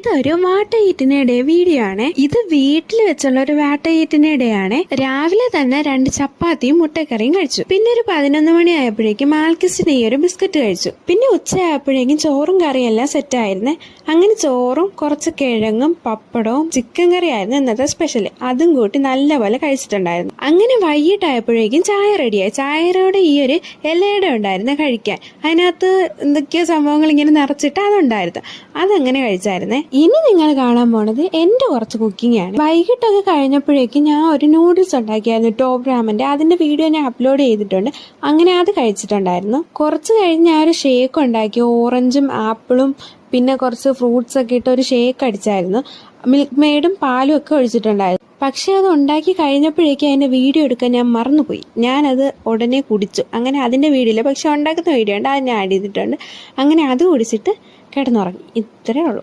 ഇതൊരു വാട്ട ഈറ്റിനിടെ വീഡിയോ ആണ്. ഇത് വീട്ടിൽ വെച്ചുള്ള ഒരു വാട്ട ഈറ്റിനിടെയാണ്. രാവിലെ തന്നെ 2 ചപ്പാത്തിയും മുട്ടക്കറിയും കഴിച്ചു. പിന്നെ ഒരു 11 മണി ആയപ്പോഴേക്കും മാൽക്കിസ്റ്റിന് ഈ ഒരു ബിസ്ക്കറ്റ് കഴിച്ചു. പിന്നെ ഉച്ചയായപ്പോഴേക്കും ചോറും കറിയും എല്ലാം സെറ്റ് ആയിരുന്നേ. അങ്ങനെ ചോറും കുറച്ച് കിഴങ്ങും പപ്പടവും ചിക്കൻ കറിയായിരുന്നു ഇന്നത്തെ സ്പെഷ്യൽ. അതും കൂട്ടി നല്ലപോലെ കഴിച്ചിട്ടുണ്ടായിരുന്നു. അങ്ങനെ വൈകിട്ടായപ്പോഴേക്കും ചായ റെഡിയായി. ചായയോടെ ഈ ഒരു ഇലയുടെ ഉണ്ടായിരുന്നു കഴിക്കാൻ. അതിനകത്ത് എന്തൊക്കെയോ സംഭവങ്ങൾ ഇങ്ങനെ നിറച്ചിട്ട് അതുണ്ടായിരുന്നു. അതങ്ങനെ കഴിച്ചായിരുന്നേ. ഇനി നിങ്ങൾ കാണാൻ പോണത് എന്റെ കുറച്ച് കുക്കിംഗ് ആണ്. വൈകിട്ടൊക്കെ കഴിഞ്ഞപ്പോഴേക്കും ഞാൻ ഒരു നൂഡിൽസ് ഉണ്ടാക്കിയായിരുന്നു, ടോപ്പ് രാമന്റെ. അതിന്റെ വീഡിയോ ഞാൻ അപ്ലോഡ് ചെയ്തിട്ടുണ്ട്. അങ്ങനെ അത് കഴിച്ചിട്ടുണ്ടായിരുന്നു. കുറച്ച് കഴിഞ്ഞ് ഞാൻ ഒരു ഷേക്ക് ഉണ്ടാക്കി. ഓറഞ്ചും ആപ്പിളും പിന്നെ കുറച്ച് ഫ്രൂട്ട്സ് ഒക്കെ ഇട്ട് ഒരു ഷേക്ക് അടിച്ചായിരുന്നു. മിൽക്ക് മെയ്ഡും പാലും ഒക്കെ ഒഴിച്ചിട്ടുണ്ടായിരുന്നു. പക്ഷെ അത് ഉണ്ടാക്കി കഴിഞ്ഞപ്പോഴേക്കും അതിന്റെ വീഡിയോ എടുക്കാൻ ഞാൻ മറന്നുപോയി. ഞാനത് ഉടനെ കുടിച്ചു. അങ്ങനെ അതിന്റെ വീഡിയോ ഇല്ല, പക്ഷെ ഉണ്ടാക്കുന്ന വീഡിയോ ഉണ്ട്, അത് ഞാൻ ആഡ് ചെയ്തിട്ടുണ്ട്. അങ്ങനെ അത് കുടിച്ചിട്ട് കിടന്നുറങ്ങി. ഇത്രേ ഉള്ളൂ.